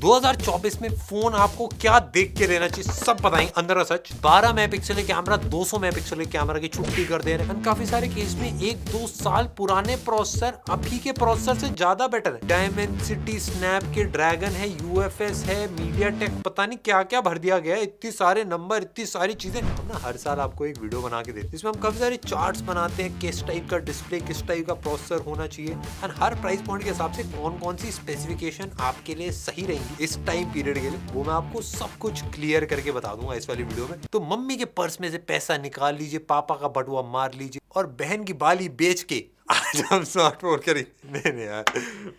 2024 में फोन आपको क्या देख के लेना चाहिए सब बताएंगे अंदर का सच। 12 मेगापिक्सल कैमरा 200 मेगापिक्सल कैमरा की छुट्टी कर दे रहे हैं। काफी सारे केस में 1-2 साल पुराने प्रोसेसर अभी के प्रोसेसर से ज्यादा बेटर है। डायमेंसिटी स्नैप के ड्रैगन है, यूएफएस है, मीडियाटेक, पता नहीं क्या क्या भर दिया गया है। इतनी सारे नंबर, इतनी सारी चीजें। हम ना हर साल आपको एक वीडियो बना के देते हैं जिसमें हम काफी सारे चार्ट्स बनाते हैं, किस टाइप का डिस्प्ले, किस टाइप का प्रोसेसर होना चाहिए और हर प्राइस पॉइंट के हिसाब से कौन कौन सी स्पेसिफिकेशन आपके लिए सही रहेंगी इस टाइम पीरियड के लिए, वो मैं आपको सब कुछ क्लियर करके बता दूंगा इस वाली वीडियो में। तो मम्मी के पर्स में से पैसा निकाल लीजिए, पापा का बटुआ मार लीजिए और बहन की बाली बेच के आज हम स्मार्टफोन खरीद। नहीं यार,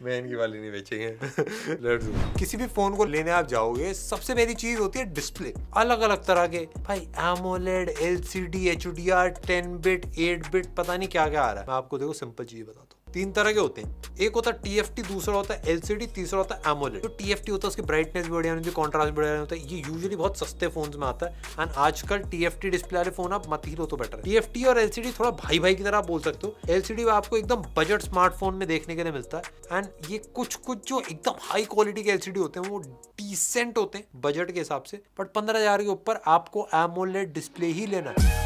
बहन की बाली नहीं बेचेंगे। किसी भी फोन को लेने आप जाओगे, सबसे पहली चीज होती है डिस्प्ले। अलग अलग तरह के भाई, AMOLED, LCD, HDR, 10 bit, 8 bit, पता नहीं क्या क्या आ रहा है। मैं आपको देखो सिंपल चीज बताता हूँ। 3 तरह के होते हैं, एक होता है टीएफटी, दूसरा होता है एलसीडी, तीसरा होता है एमोलेड। तो टीएफटी होता है उसकी ब्राइटनेस भी बढ़िया होती है, कॉन्ट्रास्ट बढ़िया होता है। ये यूजुअली बहुत सस्ते फोन्स में आता है एंड आजकल टीएफटी डिस्प्ले वाले फोन आप मत ही लो तो बेटर है। टीएफटी और एलसीडी थोड़ा भाई भाई की तरह आप बोल सकते हो। एलसीडी आपको एकदम बजट स्मार्टफोन में देखने के लिए मिलता है एंड ये कुछ जो एकदम हाई क्वालिटी के एलसीडी होते हैं वो डिसेंट होते हैं बजट के हिसाब से, बट 15,000 के ऊपर आपको एमोलेड डिस्प्ले ही लेना है।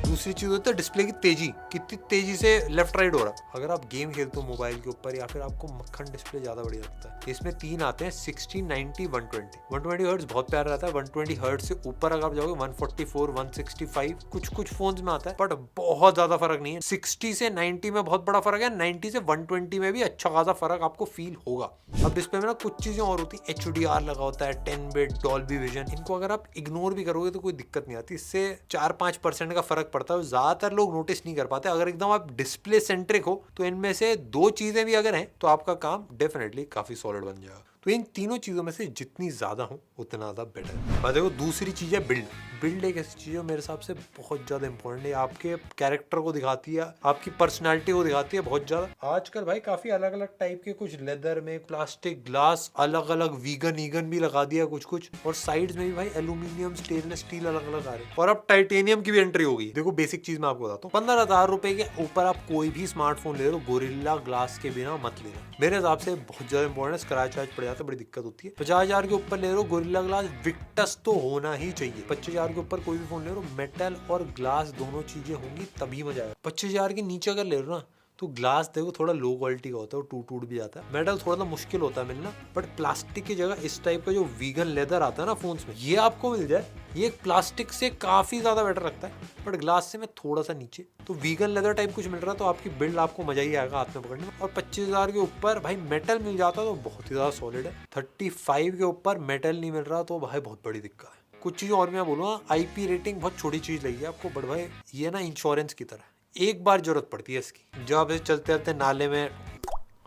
दूसरी चीज होती है डिस्प्ले की तेजी, कितनी तेजी से लेफ्ट राइट हो रहा है। अगर आप गेम खेलते हो मोबाइल के ऊपर या फिर आपको मक्खन डिस्प्ले ज्यादा बढ़िया लगता है, इसमें 3 आते हैं, 60, 90, 120। 120 हर्ट्ज बहुत प्यारा रहता है। 120 हर्ट्ज से ऊपर अगर आप जाओगे 144, 165 कुछ फोन्स में आता है, बट बहुत ज्यादा फर्क नहीं है। 60 से 90 में बहुत बड़ा फर्क है, 90 से 120 में भी अच्छा खासा फर्क आपको फील होगा। अब डिस्प्ले में ना कुछ चीजें और होती है, एचडीआर लगा होता है, 10 बिट, डॉल्बी विजन, इनको अगर आप इग्नोर भी करोगे तो कोई दिक्कत नहीं आती। इससे 4-5% का फर्क पड़ता है, ज्यादातर लोग नोटिस नहीं कर पाते। अगर एकदम आप डिस्प्ले सेंट्रिक हो तो इनमें से 2 चीजें भी अगर हैं तो आपका काम डेफिनेटली काफी सॉलिड बन जाएगा। तो इन तीनों चीजों में से जितनी ज्यादा हो उतना ज्यादा बेटर है। और देखो दूसरी चीज है बिल्ड एक ऐसी चीज है मेरे हिसाब से बहुत ज्यादा इंपॉर्टेंट है, आपके कैरेक्टर को दिखाती है, आपकी पर्सनालिटी को दिखाती है बहुत ज्यादा। आजकल भाई काफी अलग अलग टाइप के, कुछ लेदर में, प्लास्टिक, ग्लास, अलग अलग वीगन भी लगा दिया कुछ, और साइड्स में भी भाई एल्यूमिनियम, स्टेनलेस स्टील अलग अलग आ रहे हैं, और अब टाइटेनियम की भी एंट्री होगी। देखो बेसिक चीज मैं आपको बताता हूँ, 15,000 रुपए के ऊपर आप कोई भी स्मार्टफोन ले लो, गोरिल्ला ग्लास के बिना मत लेना। मेरे हिसाब से बहुत ज्यादा इंपॉर्टेंट है, स्क्रैच वैच पड़ जाता है, बड़ी दिक्कत होती है। 50,000 के ऊपर ले लो गोरिल्ला ग्लास, विक्टस तो होना ही चाहिए। 25,000 के ऊपर कोई भी फोन ले लो, मेटल और ग्लास दोनों चीजें होंगी तभी मजा आएगा। 25,000 के नीचे अगर ले लो ना तो ग्लास देखो थोड़ा लो क्वालिटी का होता है, वो टूट भी जाता है। मेटल थोड़ा सा मुश्किल होता है मिलना, बट प्लास्टिक की जगह इस टाइप का जो वीगन लेदर आता है ना फोन्स में, ये आपको मिल जाए, ये प्लास्टिक से काफी ज्यादा बेटर लगता है, बट ग्लास से मैं थोड़ा सा नीचे। तो वीगन लेदर टाइप कुछ मिल रहा है तो आपकी बिल्ड आपको मजा ही आएगा हाथ में पकड़ने में। और 25,000 के ऊपर भाई मेटल मिल जाता है तो बहुत ही ज्यादा सॉलिड है। 35 के ऊपर मेटल नहीं मिल रहा तो भाई बहुत बड़ी दिक्कत है। कुछ चीज़ और मैं बोलूँगा, आईपी रेटिंग बहुत छोटी चीज़ लगी है आपको, बट भाई ये ना इंश्योरेंस की तरह, एक बार जरूरत पड़ती है इसकी। जब आप चलते चलते नाले में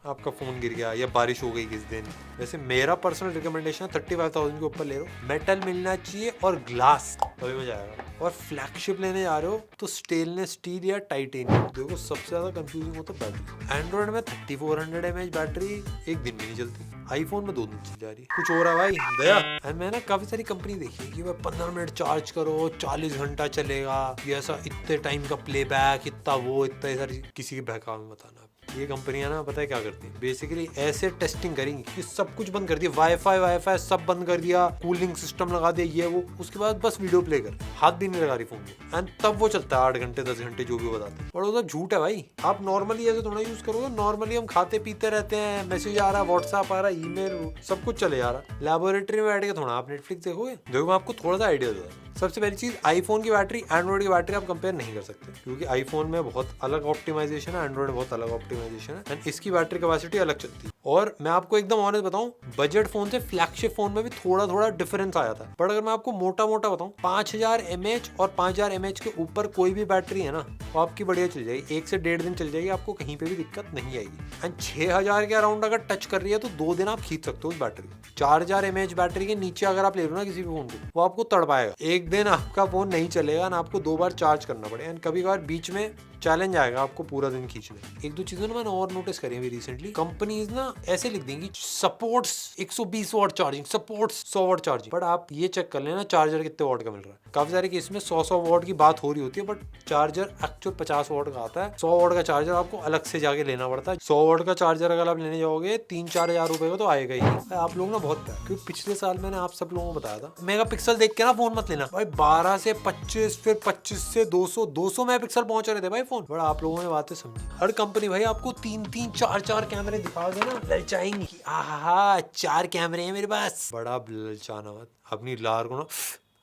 आपका फोन गिर गया या बारिश हो गई किस दिन, वैसे मेरा पर्सनल रिकमेंडेशन है 35,000 के ऊपर ले लो, मेटल मिलना चाहिए और ग्लास, तभी मजा आएगा। और फ्लैगशिप लेने जा रहे हो तो स्टेनलेस स्टील या टाइटेनियम। देखो सबसे ज्यादा कंफ्यूजिंग होता है बैटरी। एंड्रॉइड में 3400 mAh बैटरी एक दिन में नहीं चलती, आईफोन में 2 दिन चल जा रही है। कुछ हो रहा है भाई दया। एंड मैंने काफी सारी कंपनी देखी है कि भाई 15 मिनट चार्ज करो 40 घंटा चलेगा, ये ऐसा इतने टाइम का प्लेबैक, इतना वो, इतना सारी, किसी के बहकावे में बताना। ये कंपनियां ना पता है क्या करती हैं, बेसिकली ऐसे टेस्टिंग करेंगी कि सब कुछ बंद कर दिया, वाईफाई सब बंद कर दिया, कूलिंग सिस्टम लगा दिया, ये वो, उसके बाद बस वीडियो प्ले कर, हाथ भी नहीं लगा रही फोन में, एंड तब वो चलता है 8 घंटे 10 घंटे जो भी बताते हैं। और वो सब झूठ है भाई। आप नॉर्मली ऐसे थोड़ा यूज करोगे, नॉर्मली हम खाते पीते रहते हैं, मैसेज आ रहा है, व्हाट्सएप आ रहा है, ईमेल, सब कुछ चले जा रहा है। लैबोरेटरी में बैठ के थोड़ा आप नेटफ्लिक्स देखोगे। देखो मैं आपको थोड़ा सा आइडिया दूंगा। सबसे पहली चीज, आईफोन की बैटरी एंड्रॉइड की बैटरी आप कंपेयर नहीं कर सकते, क्योंकि आईफोन में बहुत अलग ऑप्टिमाइजेशन है, एंड्रॉइड में बहुत अलग ऑप्टिमाइजेशन है, एंड इसकी बैटरी कैपेसिटी अलग चलती है। और मैं आपको एकदम ऑनेस्ट बताऊं, बजट फोन से फ्लैगशिप फोन में भी थोड़ा डिफरेंस आ जाता है। बट अगर मैं आपको मोटा बताऊं, 5000 mAh और 5000 mAh के ऊपर कोई भी बैटरी है ना तो आपकी बढ़िया चल जाएगी, 1 से 1.5 दिन चल जाएगी, आपको कहीं पे भी दिक्कत नहीं आएगी। एंड 6000 के अराउंड अगर टच कर रही है तो 2 दिन आप खींच सकते हो उस बैटरी। 4000 mAh बैटरी के नीचे अगर आप ले लो ना किसी भी फोन को, वो आपको तड़पाएगा। एक दिन आपका फोन नहीं चलेगा ना, आपको 2 बार चार्ज करना पड़ेगा। एंड कभी कभार बीच में चैलेंज आएगा आपको पूरा दिन खींचने। एक दो चीजें ना मैंने और नोटिस करी अभी रिसेंटली, कंपनीज ना ऐसे लिख देंगी supports 120 watt charging, supports 100 watt charging, but आप ये चेक कर लेना चार्जर कितने वॉट का मिल रहा है। काफी सारे केस में 100 वॉट की बात हो रही होती है, बट चार्जर एक्चुअल 50 वॉट का आता है। 100 वॉट का चार्जर आपको अलग से जाके लेना पड़ता है। 100 वॉट का चार्जर अगर आप लेने जाओगे 3-4 हजार रुपए का तो आएगा ही। आप लोग ना बहुत प्यार, क्योंकि पिछले साल मैंने आप सब लोगों को बताया था मेगापिक्सल देख के ना फोन मत लेना भाई। 12 से 25, फिर 25 से 200 मेगापिक्सल पहुंच रहे थे भाई फोन। बड़ा आप लोगों ने बातें समझी। हर कंपनी भाई आपको 3-3, 4-4 कैमरे दिखा देना, ललचाएंगी कि आहा 4 कैमरे हैं मेरे पास। बड़ा ललचाना मत, अपनी लार को ना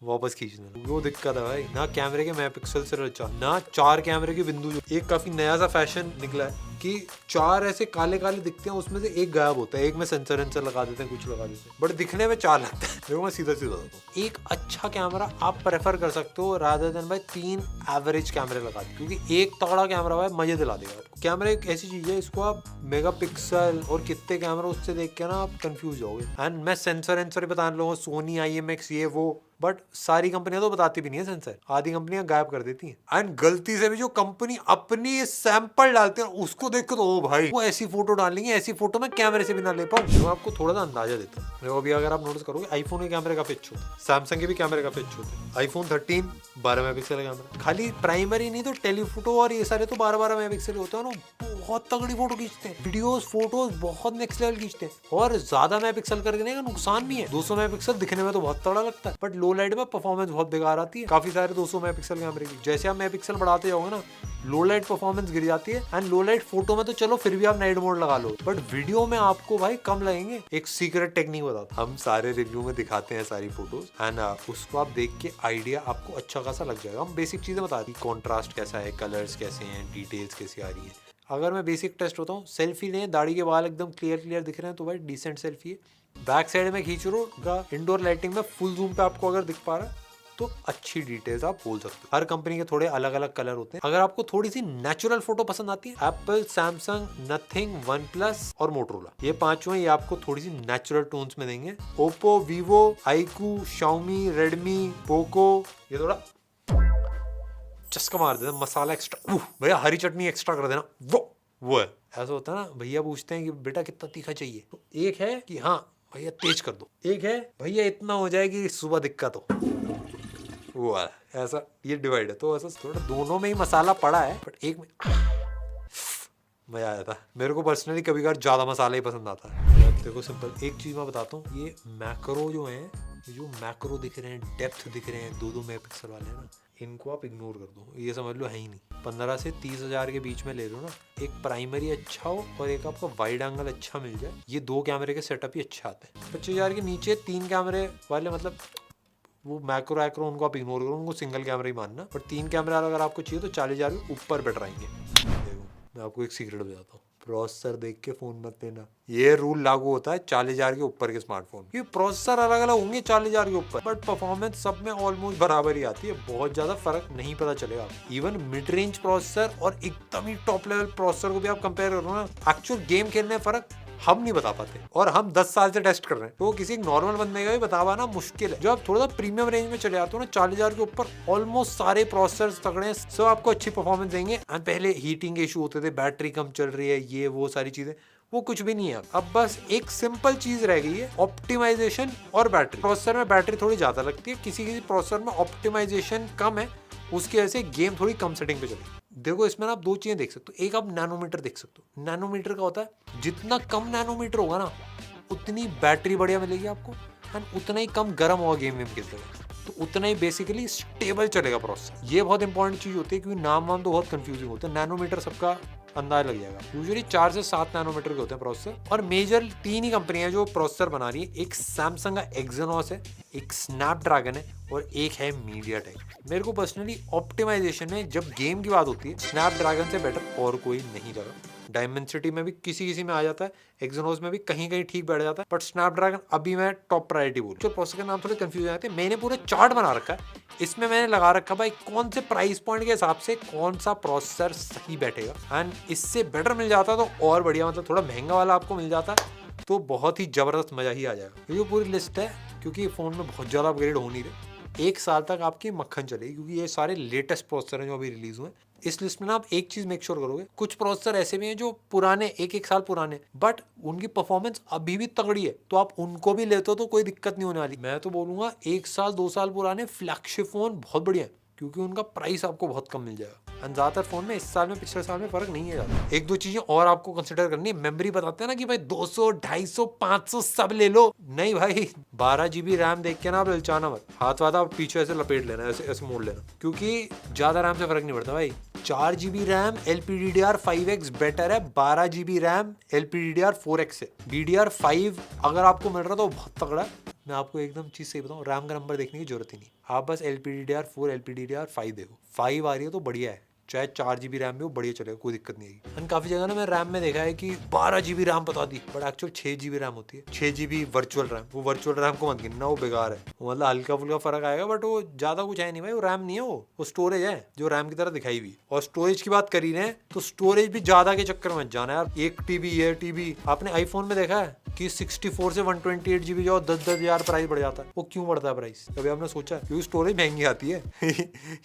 वापस खींच देना। वो दिक्कत है भाई, ना कैमरे के मेगापिक्सल से ललचा, ना 4 कैमरे के बिंदु। एक काफी नया सा फैशन निकला है कि 4 ऐसे काले काले दिखते हैं, उसमें से एक गायब होता है। एक में सेंसर लगा देते हैं, कुछ लगा देते हैं, बट दिखने में 4 लगता है। देखो मैं सीधा सीधा बताता हूँ, एक अच्छा कैमरा आप प्रेफर कर सकते हो रादर देन भाई 3 एवरेज कैमरे लगा दे, क्योंकि एक तगड़ा कैमरा भाई मजे दिला देगा आपको। कैमरा एक ऐसी चीज है, इसको आप मेगापिक्सल और कितने कैमरा उससे देख के ना आप कंफ्यूज होगे। एंड मैं सेंसर बताने लगा, सोनी IMX ये वो, बट सारी कंपनियां तो बताती भी नहीं है सेंसर, आधी कंपनियां गायब कर देती हैं। एंड गलती से भी जो कंपनी अपनी सैंपल डालते हैं उसको देख के तो ओ भाई वो ऐसी फोटो डालेंगे, ऐसी फोटो मैं कैमरे से भी ना ले पाऊं। मैं आपको थोड़ा सा अंदाजा देता हूँ। देखो अभी अगर आप नोटिस करोगे आईफोन के कैमरे काफी अच्छे होते हैं, सैमसंग के भी कैमरे काफी अच्छे होते हैं। आईफोन 13 12 मेगापिक्सल का कैमरा, खाली प्राइमरी नहीं तो टेलीफोटो और ये सारे तो 12-12 मेगापिक्सल होते हैं ना, बहुत तगड़ी फोटो खींचते हैं, वीडियोस फोटोज बहुत नेक्स्ट लेवल खींचते हैं। और ज्यादा मेगापिक्सल करने का नुकसान भी है, 200 मेगापिक्सल दिखने में तो बहुत तगड़ा लगता है, बट लो लाइट में परफॉर्मेंस बहुत बेकार आती है। काफी सारे 200 मेगापिक्सल कैमरे की, जैसे आप मेगापिक्सल बढ़ाते जाओगे ना लो लाइट परफॉर्मेंस गिर जाती है। एंड लो लाइट फोटो में तो चलो फिर भी आप नाइट मोड लगा लो, बट वीडियो में आपको भाई कम लगेंगे। एक सीक्रेट टेक्निक बताता हूं, हम सारे रिव्यू में दिखाते हैं सारी फोटोज, एंड उसको आप देख के आइडिया आपको अच्छा खासा लग जाएगा। हम बेसिक चीजें बताते हैं, कॉन्ट्रास्ट कैसा है, कलर्स कैसे हैं, डिटेल्स कैसी आ रही है। अगर मैं बेसिक टेस्ट होता हूँ, सेल्फी लें, दाढ़ी के बाल एकदम क्लियर दिख रहे हैं तो भाई डिसेंट सेल्फी है। बैक साइड में खींच रो, इंडोर लाइटिंग में फुल जूम पे आपको अगर दिख पा रहा है तो अच्छी डिटेल्स आप बोल सकते हो। हर कंपनी के थोड़े अलग अलग कलर होते हैं। अगर आपको थोड़ी सी नेचुरल फोटो पसंद आती है, एप्पल, सैमसंग, नथिंग, OnePlus और मोटोरोला, ये पांचों ये आपको थोड़ी सी नेचुरल टोन्स में देंगे। Oppo, Vivo, iQOO, Xiaomi, Redmi, Poco ये थोड़ा चस्का मार देना, मसाला एक्स्ट्रा, भैया हरी चटनी एक्स्ट्रा कर देना, वो है। ऐसा होता है ना, भैया पूछते हैं कि बेटा कितना तीखा चाहिए, तो एक है कि हाँ भैया तेज कर दो, एक है भैया इतना हो जाए कि सुबह दिक्कत हो, वो है। ऐसा ये डिवाइड है, तो ऐसा थोड़ा दोनों में ही मसाला पड़ा है, बट एक में मजा आया था। मेरे को पर्सनली कभी कभार ज्यादा मसाला ही पसंद आता है। देखो सिंपल एक चीज मैं बताता हूँ, ये मैक्रो जो है, जो मैक्रो दिख रहे हैं, डेप्थ दिख रहे हैं 2-2 मेगापिक्सल वाले ना, इनको आप इग्नोर कर दो, ये समझ लो है ही नहीं। 15 से 30 हजार के बीच में ले लो ना, एक प्राइमरी अच्छा हो और एक आपका वाइड एंगल अच्छा मिल जाए, ये 2 कैमरे के सेटअप ही अच्छा आते हैं। 25 हजार के नीचे 3 कैमरे वाले, मतलब वो मैक्रो एक्रो उनको आप इग्नोर करो, उनको सिंगल कैमरा ही मानना। पर 3 कैमरा अगर आपको चाहिए तो 40 हजार के ऊपर बेटर आएंगे। देखो मैं आपको एक सीक्रेट बताता हूँ, प्रोसेसर देख के फोन मत लेना। ये रूल लागू होता है 40 हजार के ऊपर के स्मार्टफोन, क्योंकि प्रोसेसर अलग अलग होंगे 40 हजार के ऊपर, बट परफॉर्मेंस सब में ऑलमोस्ट बराबर ही आती है, बहुत ज्यादा फर्क नहीं पता चलेगा। इवन मिड रेंज प्रोसेसर और एकदम ही टॉप लेवल प्रोसेसर को भी आप कंपेयर करो ना, एक्चुअल गेम खेलने में फर्क हम नहीं बता पाते, और हम 10 साल से टेस्ट कर रहे हैं, तो किसी एक नॉर्मल बंदे का भी बता पाना मुश्किल है। जो आप थोड़ा सा प्रीमियम रेंज में चले जाते हो ना, 40 हजार के ऊपर ऑलमोस्ट सारे प्रोसेसर तगड़े हैं, सब आपको अच्छी परफॉर्मेंस देंगे। एंड पहले हीटिंग इशू होते थे, बैटरी कम चल रही है, ये वो सारी चीजें, वो कुछ भी नहीं है। अब बस एक सिंपल चीज रह गई है, ऑप्टिमाइजेशन और बैटरी। प्रोसेसर में बैटरी थोड़ी ज्यादा लगती है, किसी किसी प्रोसेसर में ऑप्टिमाइजेशन कम है, उसकी वजह से गेम थोड़ी कम सेटिंग पे चलेगी। देखो इसमें आप 2 चीजें देख सकते हो, एक आप नैनोमीटर देख सकते हो। नैनोमीटर का होता है जितना कम नैनोमीटर होगा ना, उतनी बैटरी बढ़िया मिलेगी आपको, एंड उतना ही कम गर्म होगा गेम खेलते हुए, तो उतना ही बेसिकली स्टेबल चलेगा प्रोसेसर। ये बहुत इंपॉर्टेंट चीज होती है, क्योंकि नाम वाम तो बहुत कंफ्यूजिंग होते हैं। नैनोमीटर सबका अंदाज लग जाएगा। यूजुअली 4 से 7 नैनोमीटर के होते हैं प्रोसेसर, और मेजर 3 ही कंपनियां जो प्रोसेसर बना रही है, एक सैमसंग का एक्सिनोस है, एक स्नैपड्रैगन है, और एक है मीडियाटेक। मेरे को पर्सनली ऑप्टिमाइजेशन में जब गेम की बात होती है, स्नैपड्रैगन से बेटर और कोई नहीं लगा। डायमेंसिटी में भी किसी में आ जाता है, एक्सिनोस में भी कहीं कहीं ठीक बैठ जाता है, बट स्नैपड्रैगन अभी मैं टॉप प्रायोरिटी बोलूं। जो प्रोसेसर के नाम थोड़े कंफ्यूज हो जाते हैं, मैंने पूरा चार्ट बना रखा है, इसमें मैंने लगा रखा भाई कौन से प्राइस पॉइंट के हिसाब से कौन सा प्रोसेसर सही बैठेगा। एंड इससे बेटर मिल जाता तो और बढ़िया, मतलब थोड़ा महंगा वाला आपको मिल जाता तो बहुत ही जबरदस्त मजा ही आ जाएगा। ये पूरी लिस्ट है, क्योंकि फोन में बहुत ज्यादा अपग्रेड हो नहीं रहे, 1 साल तक आपकी मक्खन चलेगी, क्योंकि ये सारे लेटेस्ट प्रोसेसर हैं जो अभी रिलीज हुए। इस लिस्ट में ना आप एक चीज मेक श्योर करोगे, कुछ प्रोसेसर ऐसे भी हैं जो पुराने 1-1 साल पुराने, बट उनकी परफॉर्मेंस अभी भी तगड़ी है, तो आप उनको भी लेते हो तो कोई दिक्कत नहीं होने वाली। मैं तो बोलूंगा 1 साल 2 साल पुराने फ्लैगशिप फोन बहुत बढ़िया है, क्योंकि उनका प्राइस आपको बहुत कम मिल जाएगा। ज्यादातर फोन में इस साल में पिछले साल में फर्क नहीं है ज्यादा। 1-2 चीजें और आपको कंसिडर करनी है। मेमोरी बताते हैं ना कि भाई 200, 250, 500 सब ले लो, नहीं भाई 12 GB रैम देख के ना आप ललचाना मत, हाथ वाथ आप पीछे ऐसे लपेट लेना, ऐसे ऐसे मोड़ लेना, क्योंकि ज्यादा रैम से फर्क नहीं पड़ता भाई। 4 GB रैम LPDDR5X बेटर है 12 GB रैम LPDDR4X से। DDR5 अगर आपको मिल रहा तो बहुत तगड़ा है। मैं आपको एकदम चीज सही बताऊं, रैम का नंबर देखने की जरूरत ही नहीं, आप बस LPDDR4 LPDDR5 देखो, 5 आ रही है तो बढ़िया है, चाहे 4 GB रैम भी हो बढ़िया चलेगा, कोई दिक्कत नहीं आएगी। एंड काफी जगह ना मैं रैम में देखा है कि 12 GB रैम बता दी, बट एक्चुअल 6 GB रैम होती है, 6 GB वर्चुअल रैम। वो वर्चुअल रैम को मत गिनना, वो बेकार है, वो मतलब हल्का फुल्का फर्क आएगा, बट वो ज्यादा कुछ है नहीं भाई, वो रैम नहीं है, वो स्टोरेज है जो रैम की तरह दिखाई हुई। और स्टोरेज की बात करी रहे तो स्टोरेज भी ज्यादा के चक्कर में जाना यार, 1 TB 1 TB। आपने आईफोन में देखा है कि 64 से 128 GB जाओ 10-10 हज़ार प्राइस बढ़ जाता है। वो क्यों बढ़ता है प्राइस, कभी आपने सोचा? क्योंकि स्टोरेज महंगी आती है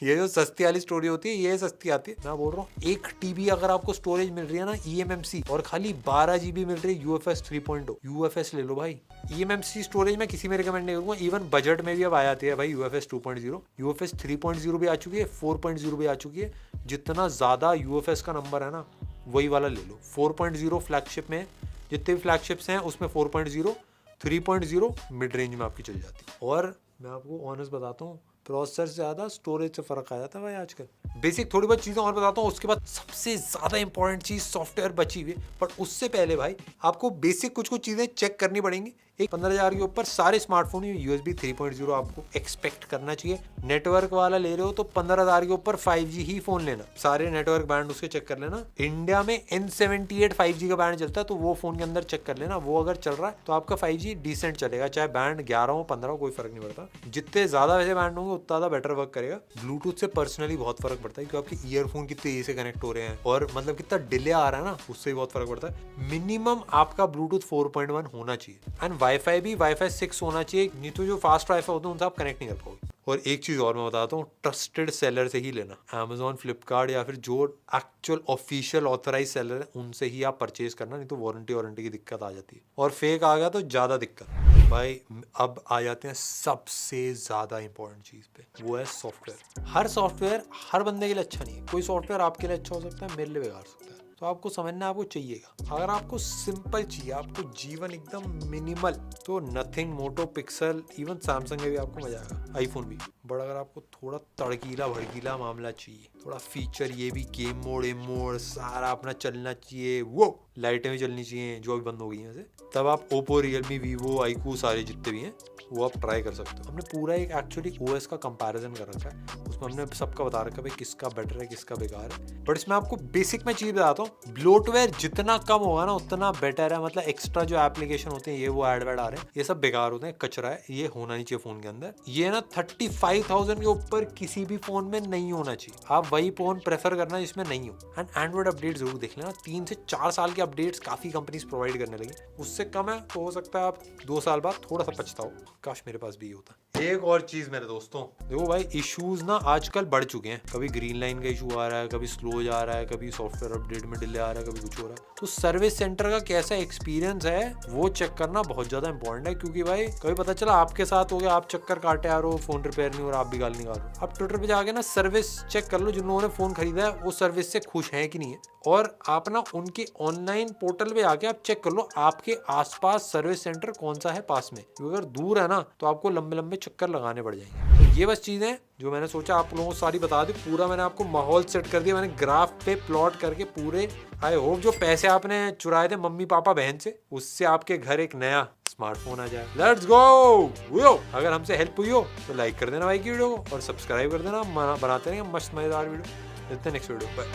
ये जो सस्ती वाली स्टोरेज होती है ये सस्ती आती है। मैं बोल रहा हूँ 1 TB अगर आपको स्टोरेज मिल रही है ना eMMC, और खाली 12 GB मिल रही है UFS 3.0, UFS ले लो भाई। eMMC स्टोरेज मैं किसी में रिकमेंड नहीं करूंगा, इवन बजट में भी अब आ जाती है भाई UFS 2.0, UFS 3.0 भी आ चुकी है, 4.0 भी आ चुकी है। जितना ज्यादा UFS का नंबर है ना वही वाला ले लो। 4.0 फ्लैगशिप में, जितने भी फ्लैगशिप्स हैं उसमें 4.0, 3.0 मिड रेंज में आपकी चल जाती है। और मैं आपको ऑनेस्ट बताता हूँ, प्रोसेसर से ज्यादा स्टोरेज से फर्क आ जाता है भाई आजकल। बेसिक थोड़ी बहुत चीजें और बताता हूँ, उसके बाद सबसे ज्यादा इंपॉर्टेंट चीज सॉफ्टवेयर बची हुई। बट उससे पहले भाई आपको बेसिक कुछ चीजें चेक करनी पड़ेंगी। एक 15,000 के ऊपर सारे स्मार्टफोन USB 3.0 आपको एक्सपेक्ट करना चाहिए। नेटवर्क वाला ले रहे हो तो 15,000 के ऊपर 5G ही फोन लेना, सारे नेटवर्क बैंड उसके चेक कर लेना। इंडिया में N78 5G का बैंड चलता है, तो वो फोन के अंदर चेक कर लेना, वो अगर चल रहा है तो आपका 5G डिसेंट चलेगा, चाहे बैंड 11 हो 15 हो कोई फर्क नहीं पड़ता। जितने ज्यादा वैसे बैंड होंगे उतना ज्यादा बेटर वर्क करेगा। ब्लूटूथ से पर्सनली बहुत फर्क पड़ता है, क्योंकि आपके ईयरफोन कितने तेजी से कनेक्ट हो रहे हैं और मतलब कितना डिले आ रहा है ना, उससे भी बहुत फर्क पड़ता है। मिनिमम आपका ब्लूटूथ 4.1 होना चाहिए एंड वाईफाई भी वाईफाई 6 होना चाहिए, नहीं तो जो फास्ट वाईफाई होते हैं उनसे आप कनेक्ट नहीं कर पाओगे। और एक चीज और मैं बताता हूँ, ट्रस्टेड सेलर से ही लेना, Amazon, फ्लिपकार्ट या फिर जो एक्चुअल ऑफिशियल ऑथराइज सेलर है उनसे ही आप परचेज करना, नहीं तो वारंटी की दिक्कत आ जाती है, और फेक आ गया तो ज्यादा दिक्कत। भाई अब आ जाते हैं सबसे ज्यादा इंपॉर्टेंट चीज पे, वो है सॉफ्टवेयर। हर सॉफ्टवेयर हर बंदे के लिए अच्छा नहीं है, कोई सॉफ्टवेयर आपके लिए अच्छा हो सकता है, मेरे लिए बेकार सकता है। तो आपको समझना आपको चाहिएगा। अगर आपको सिंपल चाहिए, आपको जीवन एकदम मिनिमल, तो नथिंग, मोटो, पिक्सल, इवन सैमसंग में भी आपको मजा आएगा, आईफोन भी। बट अगर आपको थोड़ा तड़कीला भड़कीला मामला चाहिए, थोड़ा फीचर, ये भी गेम मोड मोड सारा अपना चलना चाहिए, वो लाइटें भी चलनी चाहिए जो अभी बंद हो गई हैं वैसे, तब आप ओप्पो, रियलमी, वीवो, आईकू सारे जितने भी हैं वो आप ट्राई कर सकते हो। हमने पूरा एक एक्चुअली OS का कंपैरिजन कर रखा है, उसमें हमने सबका बता रखा है भाई किसका बेटर है किसका बेकार है। बट इसमें आपको बेसिक में चीज बताता हूँ, ब्लोटवेयर जितना कम होगा ना उतना बेटर है। मतलब एक्स्ट्रा जो एप्लीकेशन होते हैं, ये वो एड वेड आ रहे हैं, ये सब बेकार होते हैं, कचरा है, ये होना नहीं चाहिए फोन के अंदर। ये ना 35,000 के ऊपर किसी भी फोन में नहीं होना चाहिए। आप वही फोन प्रेफर करना जिसमें नहीं हो। एंड एंड्रॉइड अपडेट जरूर देख लेना, 3 से 4 साल के अपडेट्स काफी कंपनीज प्रोवाइड करने लगी। उससे कम है तो हो सकता है आप 2 साल बाद थोड़ा सा पछताओ, काश मेरे पास भी ये होता। एक और चीज मेरे दोस्तों, देखो भाई इश्यूज ना आजकल बढ़ चुके हैं, कभी ग्रीन लाइन का इशू आ रहा है, कभी स्लो जा रहा है, कभी सॉफ्टवेयर अपडेट में डिले आ रहा है, कभी कुछ हो रहा है। तो सर्विस सेंटर का कैसा एक्सपीरियंस है वो चेक करना बहुत ज्यादा इंपॉर्टेंट है, क्योंकि भाई कभी पता चला आपके साथ हो गया, आप चक्कर काटे आ रहे हो, फोन रिपेयर नहीं हो रहा, आप भी गाल निकाल रहे हो। आप ट्विटर पे जाके ना सर्विस चेक कर लो, जिन लोगों ने फोन खरीदा है वो सर्विस से खुश है कि नहीं है, और आप ना उनके ऑनलाइन पोर्टल पे आके आप चेक कर लो आपके आसपास सर्विस सेंटर कौन सा है पास में, क्योंकि अगर दूर है ना तो आपको लंबे लंबे चक्कर लगाने पड़ जाएंगे। तो ये बस चीजें जो मैंने सोचा आप लोगों को सारी बता दी, पूरा मैंने आपको माहौल सेट कर दिया, मैंने ग्राफ पे प्लॉट करके पूरे। आई होप जो पैसे आपने चुराए थे मम्मी पापा बहन से, उससे आपके घर एक नया स्मार्टफोन आ जाए। Let's go. अगर हमसे हेल्प हुई हो तो लाइक कर देना भाई की वीडियो को, और सब्सक्राइब कर देना, बनाते रहेंगे मस्त मजेदार वीडियो। मिलते हैं नेक्स्ट वीडियो पर।